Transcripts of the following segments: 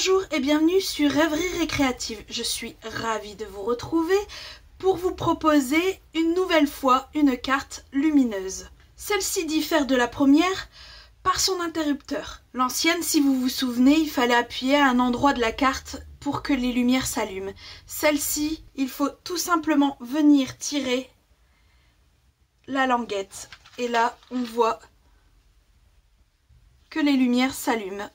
Bonjour et bienvenue sur Rêverie Récréative. Je suis ravie de vous retrouver pour vous proposer une nouvelle fois une carte lumineuse. Celle-ci diffère de la première par son interrupteur. L'ancienne, si vous vous souvenez, il fallait appuyer à un endroit de la carte pour que les lumières s'allument. Celle-ci, il faut tout simplement venir tirer la languette. Et là, on voit que les lumières s'allument.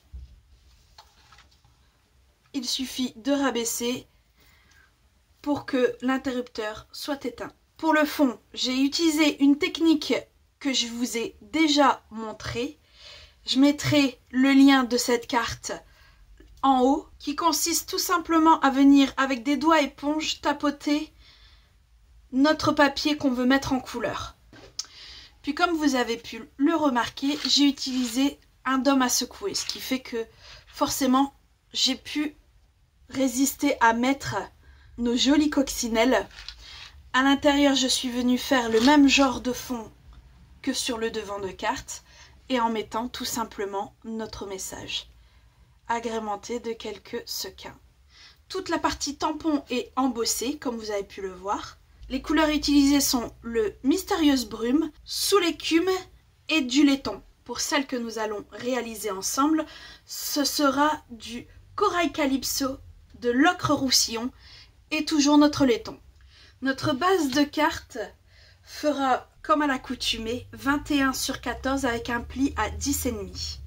Il suffit de rabaisser pour que l'interrupteur soit éteint. Pour le fond, j'ai utilisé une technique que je vous ai déjà montrée. Je mettrai le lien de cette carte en haut, qui consiste tout simplement à venir avec des doigts éponges tapoter notre papier qu'on veut mettre en couleur. Puis comme vous avez pu le remarquer, j'ai utilisé un dôme à secouer, ce qui fait que forcément j'ai pu résister à mettre nos jolies coccinelles. À l'intérieur, je suis venue faire le même genre de fond que sur le devant de carte et en mettant tout simplement notre message, agrémenté de quelques sequins. Toute la partie tampon est embossée, comme vous avez pu le voir. Les couleurs utilisées sont le Mystérieuse Brume, Sous l'écume et du laiton. Pour celle que nous allons réaliser ensemble, ce sera du Corail Calypso, de l'ocre roussillon et toujours notre laiton. Notre base de carte fera, comme à l'accoutumée, 21 sur 14 avec un pli à 10,5.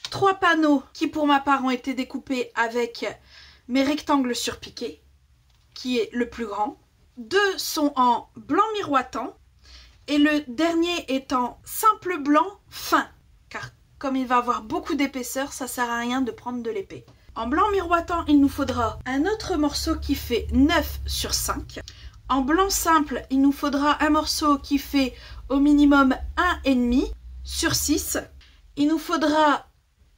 3 panneaux qui pour ma part ont été découpés avec mes rectangles surpiqués, qui est le plus grand. 2 sont en blanc miroitant et le dernier est en simple blanc fin, car comme il va avoir beaucoup d'épaisseur, ça sert à rien de prendre de l'épais. En blanc miroitant, il nous faudra un autre morceau qui fait 9 sur 5. En blanc simple, il nous faudra un morceau qui fait au minimum 1,5 sur 6. Il nous faudra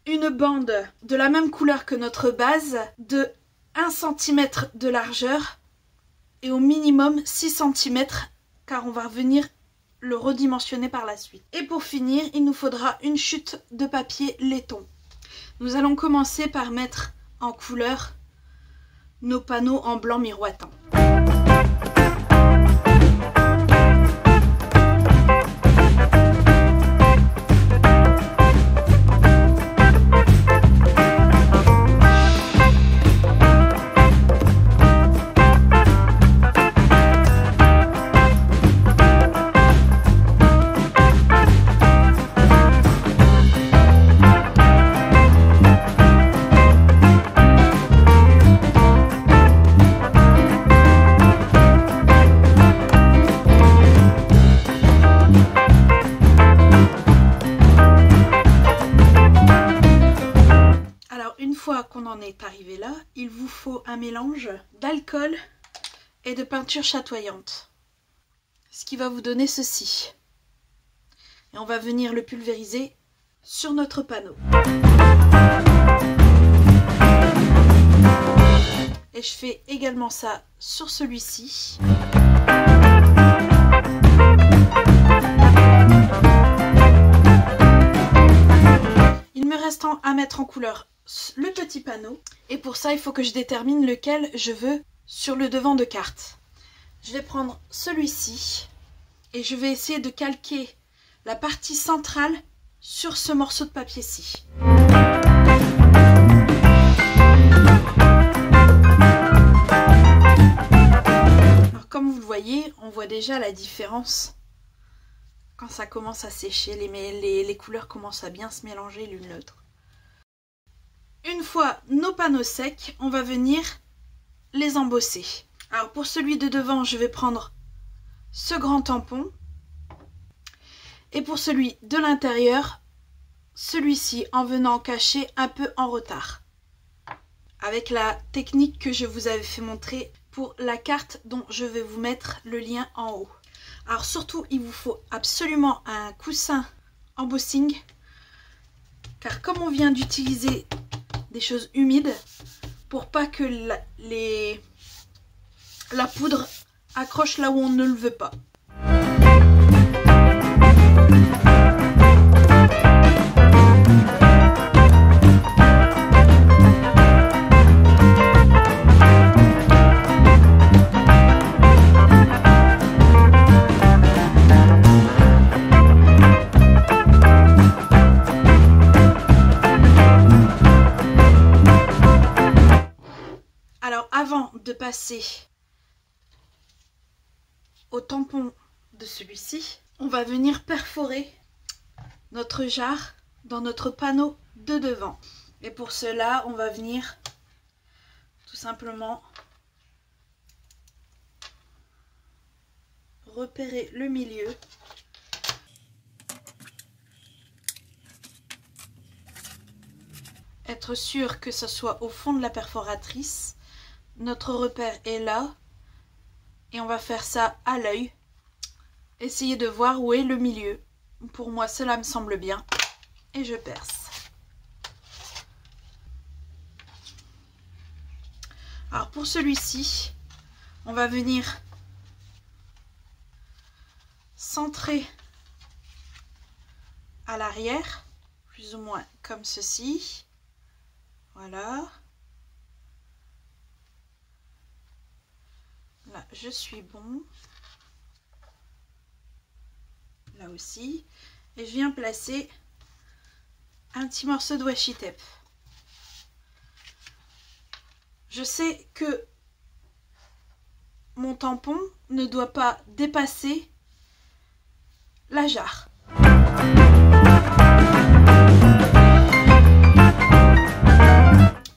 une bande de la même couleur que notre base de 1 cm de largeur et au minimum 6 cm car on va revenir le redimensionner par la suite. Et pour finir, il nous faudra une chute de papier laiton. Nous allons commencer par mettre en couleur nos panneaux en blanc miroitant. Qu'on en est arrivé là, il vous faut un mélange d'alcool et de peinture chatoyante, ce qui va vous donner ceci. Et on va venir le pulvériser sur notre panneau. Et je fais également ça sur celui-ci. Il me reste à mettre en couleur le petit panneau et pour ça il faut que je détermine lequel je veux sur le devant de carte. Je vais prendre celui-ci et je vais essayer de calquer la partie centrale sur ce morceau de papier-ci. Alors comme vous le voyez, on voit déjà la différence quand ça commence à sécher, les couleurs commencent à bien se mélanger l'une l'autre. Une fois nos panneaux secs, on va venir les embosser. Alors pour celui de devant, je vais prendre ce grand tampon. Et pour celui de l'intérieur, celui-ci en venant cacher un peu en retard. Avec la technique que je vous avais fait montrer pour la carte dont je vais vous mettre le lien en haut. Alors surtout, il vous faut absolument un coussin embossing. Car comme on vient d'utiliser des choses humides, pour pas que la poudre accroche là où on ne le veut pas. passer au tampon de celui-ci. On va venir perforer notre jarre dans notre panneau de devant. Et pour cela, on va venir tout simplement repérer le milieu. Être sûr que ce soit au fond de la perforatrice. Notre repère est là. Et on va faire ça à l'œil. Essayez de voir où est le milieu. Pour moi, cela me semble bien. Et je perce. Alors pour celui-ci, on va venir centrer à l'arrière, plus ou moins comme ceci. Voilà. Là, je suis bon. Là aussi. Et je viens placer un petit morceau de washi tape. Je sais que mon tampon ne doit pas dépasser la jarre.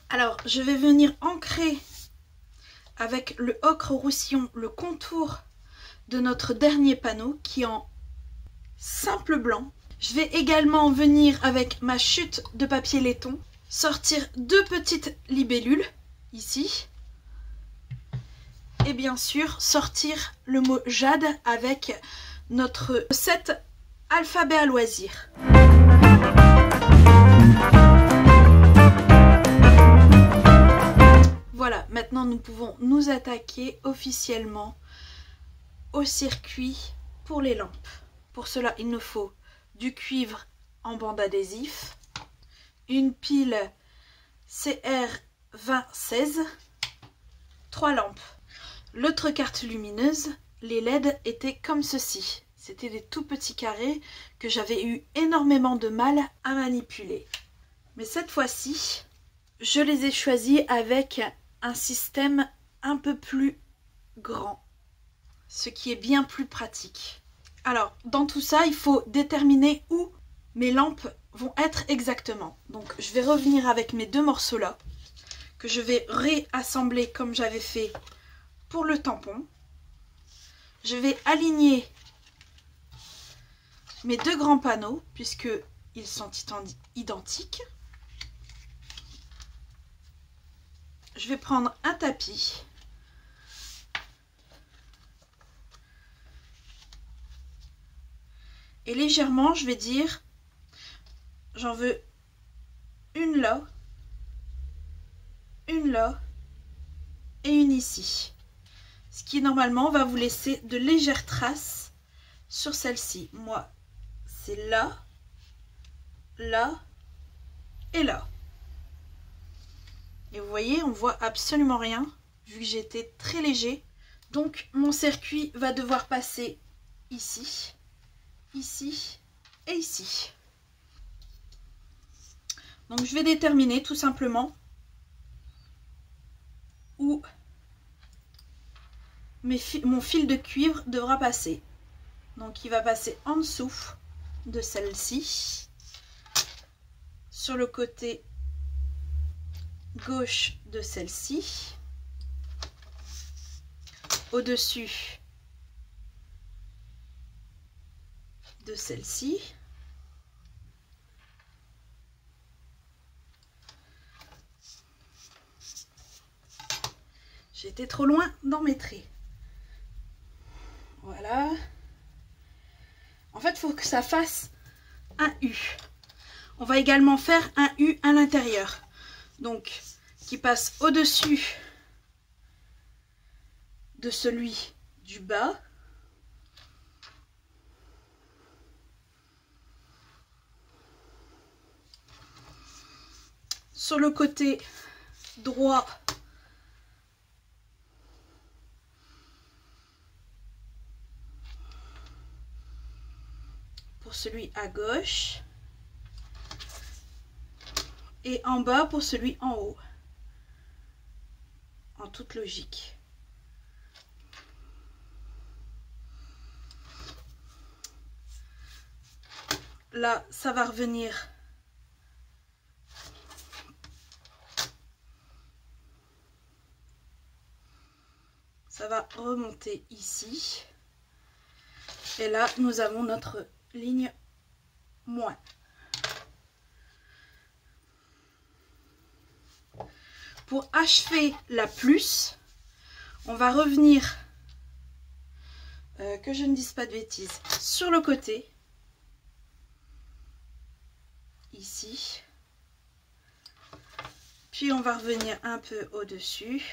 Alors, je vais venir ancrer avec le ocre roussillon le contour de notre dernier panneau qui est en simple blanc. Je vais également venir avec ma chute de papier laiton sortir 2 petites libellules ici et bien sûr sortir le mot jade avec notre set alphabet à loisir. Voilà, maintenant nous pouvons nous attaquer officiellement au circuit pour les lampes. Pour cela, il nous faut du cuivre en bande adhésif, une pile CR2016, 3 lampes. L'autre carte lumineuse, les LED étaient comme ceci. C'était des tout petits carrés que j'avais eu énormément de mal à manipuler. Mais cette fois-ci, je les ai choisis avec un système un peu plus grand, ce qui est bien plus pratique. Alors, dans tout ça, il faut déterminer où mes lampes vont être exactement. Donc, je vais revenir avec mes 2 morceaux là, que je vais réassembler comme j'avais fait pour le tampon. Je vais aligner mes 2 grands panneaux, puisqu'ils sont identiques. Je vais prendre un tapis. Et légèrement, je vais dire, j'en veux une là et une ici. Ce qui normalement va vous laisser de légères traces sur celle-ci. Moi, c'est là, là et là. Et vous voyez, on voit absolument rien, vu que j'ai été très léger. Donc, mon circuit va devoir passer ici, ici et ici. Donc, je vais déterminer tout simplement où mon fil de cuivre devra passer. Donc, il va passer en dessous de celle-ci, sur le côté gauche de celle-ci, au-dessus de celle-ci, j'ai été trop loin dans mes traits. Voilà. En fait, il faut que ça fasse un U. On va également faire un U à l'intérieur. Donc, qui passe au-dessus de celui du bas. Sur le côté droit, pour celui à gauche. Et en bas pour celui en haut. En toute logique. là, ça va revenir. Ça va remonter ici. Et là, nous avons notre ligne moins. Pour achever la plus, on va revenir, que je ne dise pas de bêtises, sur le côté. Ici. Puis on va revenir un peu au-dessus.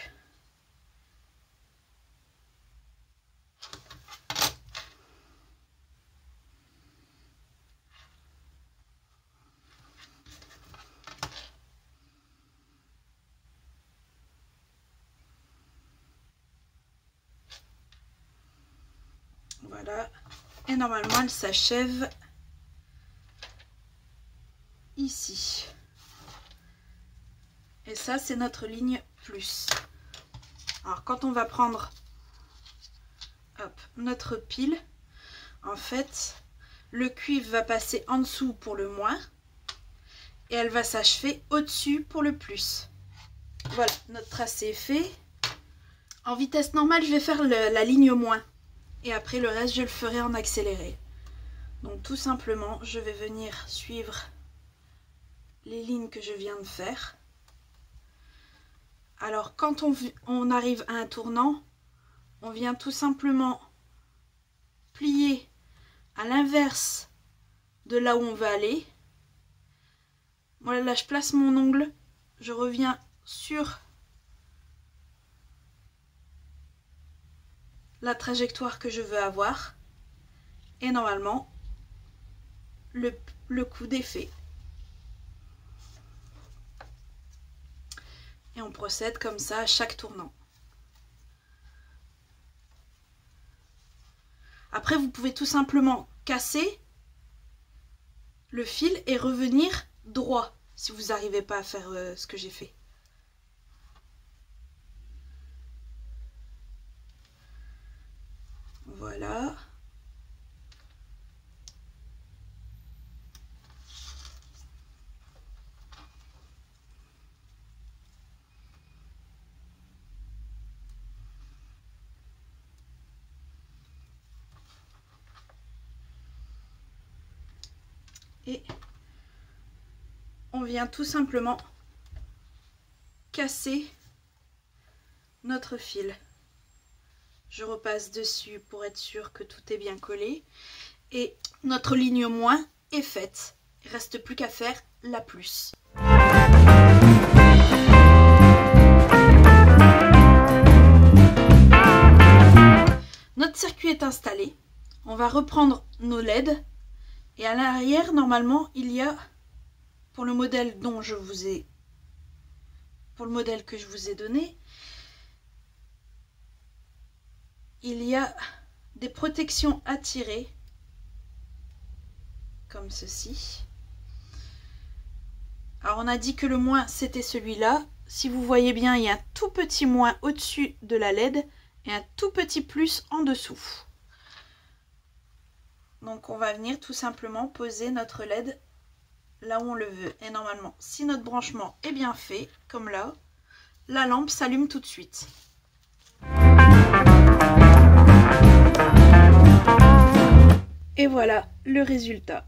Voilà. Et normalement, elle s'achève ici. Et ça, c'est notre ligne plus. Alors, quand on va prendre hop, notre pile, en fait, le cuivre va passer en dessous pour le moins et elle va s'achever au-dessus pour le plus. Voilà, notre tracé est fait. En vitesse normale, je vais faire la ligne moins. Et après, le reste, je le ferai en accéléré. Donc, tout simplement, je vais venir suivre les lignes que je viens de faire. Alors, quand on arrive à un tournant, on vient tout simplement plier à l'inverse de là où on va aller. Voilà, là, je place mon ongle. Je reviens sur la trajectoire que je veux avoir. Et normalement, le coude est fait. Et on procède comme ça à chaque tournant. Après, vous pouvez tout simplement casser le fil et revenir droit si vous n'arrivez pas à faire ce que j'ai fait. Voilà. Et on vient tout simplement casser notre fil. Je repasse dessus pour être sûr que tout est bien collé. Et notre ligne moins est faite. Il ne reste plus qu'à faire la plus. Notre circuit est installé. On va reprendre nos LED. Et à l'arrière, normalement, il y a, pour le modèle que je vous ai donné, il y a des protections à tirer, comme ceci. Alors on a dit que le moins c'était celui-là. Si vous voyez bien, il y a un tout petit moins au-dessus de la LED et un tout petit plus en dessous. Donc on va venir tout simplement poser notre LED là où on le veut. Et normalement, si notre branchement est bien fait, comme là, la lampe s'allume tout de suite. Et voilà le résultat.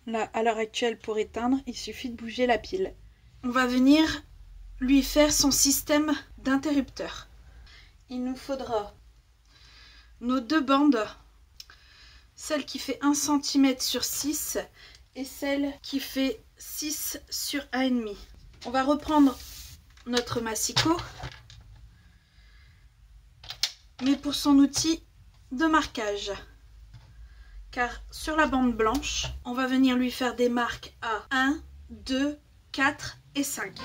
Là, à l'heure actuelle, pour éteindre, il suffit de bouger la pile. On va venir lui faire son système d'interrupteur. Il nous faudra nos deux bandes, celle qui fait 1 cm sur 6 et celle qui fait 6 sur 1,5. On va reprendre notre massicot, mais pour son outil de marquage. Car sur la bande blanche, on va venir lui faire des marques à 1, 2, 4 et 5.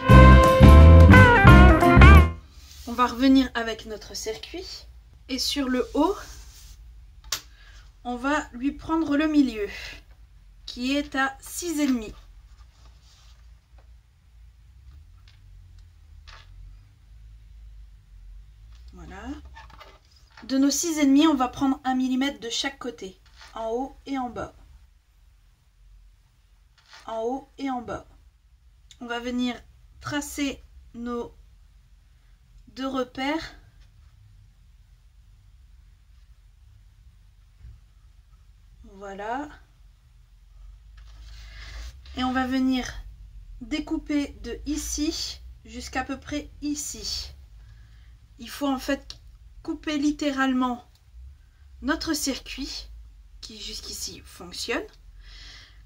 On va revenir avec notre circuit. Et sur le haut, on va lui prendre le milieu, qui est à 6,5. Voilà. De nos 6,5, on va prendre 1 mm de chaque côté, en haut et en bas. en haut et en bas. On va venir tracer nos 2 repères. Voilà. Et on va venir découper de ici jusqu'à peu près ici. Il faut en fait couper littéralement notre circuit qui jusqu'ici fonctionne.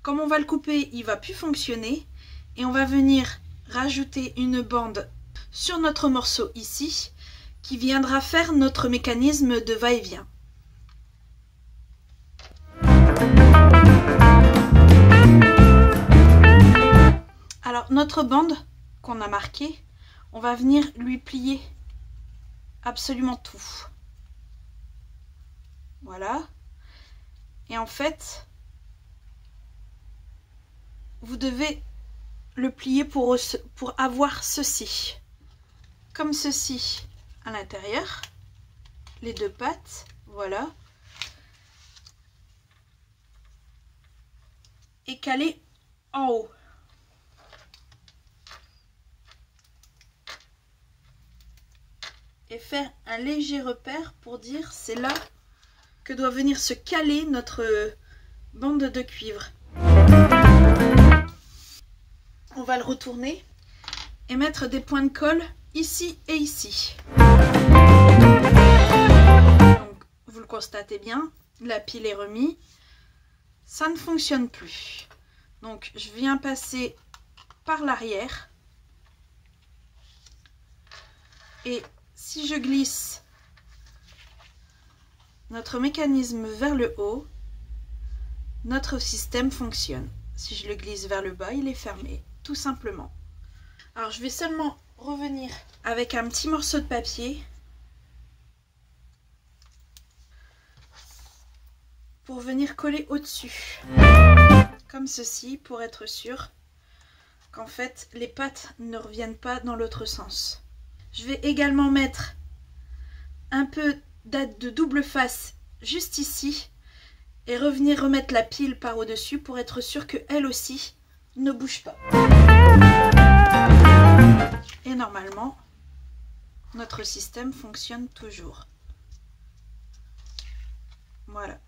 Comme on va le couper, il va plus fonctionner et on va venir rajouter une bande sur notre morceau ici qui viendra faire notre mécanisme de va-et-vient. Alors notre bande qu'on a marquée, on va venir lui plier absolument tout. Voilà. Et en fait, vous devez le plier pour avoir ceci. Comme ceci à l'intérieur. Les 2 pattes. Voilà. Et caler en haut. Et faire un léger repère pour dire c'est là que doit venir se caler notre bande de cuivre. On va le retourner et mettre des points de colle ici et ici. Donc, vous le constatez bien, la pile est remise. Ça ne fonctionne plus. Donc je viens passer par l'arrière. Et si je glisse notre mécanisme vers le haut, notre système fonctionne. Si je le glisse vers le bas, il est fermé, tout simplement. Alors je vais seulement revenir avec un petit morceau de papier pour venir coller au-dessus, comme ceci, pour être sûr qu'en fait les pattes ne reviennent pas dans l'autre sens. Je vais également mettre un peu de double face juste ici et revenir remettre la pile par au-dessus pour être sûr qu'elle aussi ne bouge pas. Et normalement, notre système fonctionne toujours. Voilà.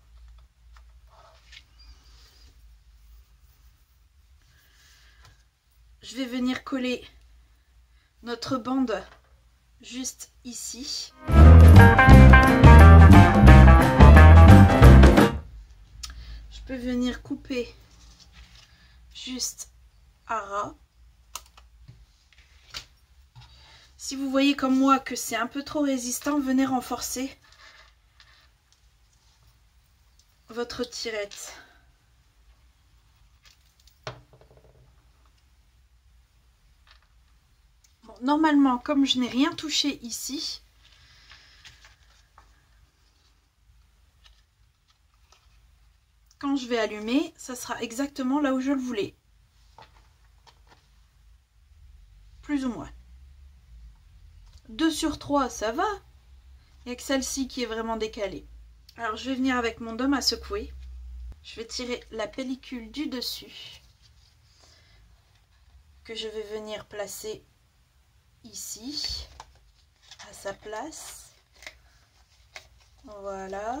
Je vais venir coller notre bande juste ici. Je peux venir couper juste à ras. Si vous voyez comme moi que c'est un peu trop résistant, venez renforcer votre tirette. Bon, normalement, comme je n'ai rien touché ici, quand je vais allumer, ça sera exactement là où je le voulais. Plus ou moins. 2 sur 3, ça va. Il n'y a que celle-ci qui est vraiment décalée. Alors, je vais venir avec mon dôme à secouer. Je vais tirer la pellicule du dessus, que je vais venir placer ici, à sa place. Voilà.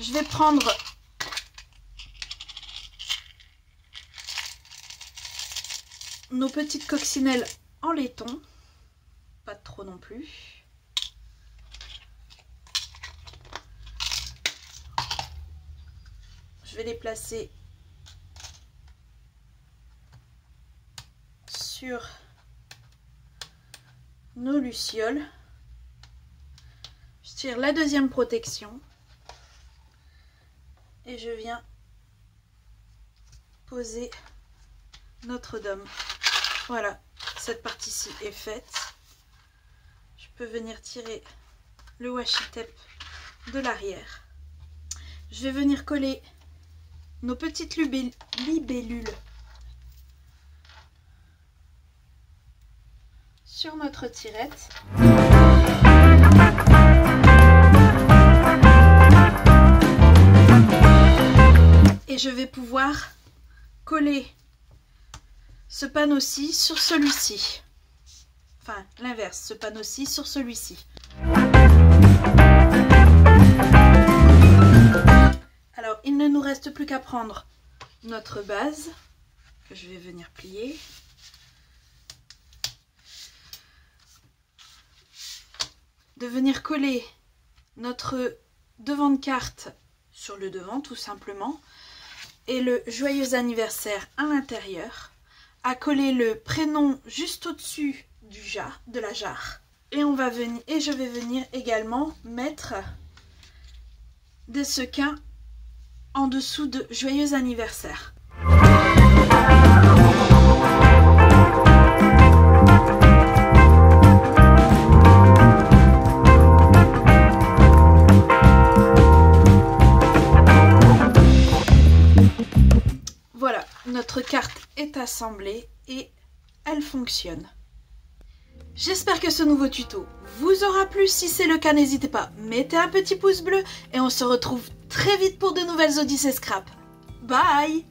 Je vais prendre nos petites coccinelles en laiton, pas trop non plus. Je vais les placer sur nos lucioles. Je tire la deuxième protection et je viens poser notre dôme. Voilà, cette partie-ci est faite. Je peux venir tirer le washi tape de l'arrière. Je vais venir coller nos petites libellules sur notre tirette. Et je vais pouvoir coller ce panneau-ci sur celui-ci. Enfin, l'inverse, ce panneau-ci sur celui-ci. Alors, il ne nous reste plus qu'à prendre notre base, que je vais venir plier. De venir coller notre devant de carte sur le devant, tout simplement. Et le joyeux anniversaire à l'intérieur. À coller le prénom juste au-dessus de la jarre. Et je vais venir également mettre des sequins en dessous de joyeux anniversaire. Voilà, notre carte est assemblée et elle fonctionne. J'espère que ce nouveau tuto vous aura plu. Si c'est le cas, n'hésitez pas, mettez un petit pouce bleu et on se retrouve très vite pour de nouvelles Odyssées Scrap. Bye!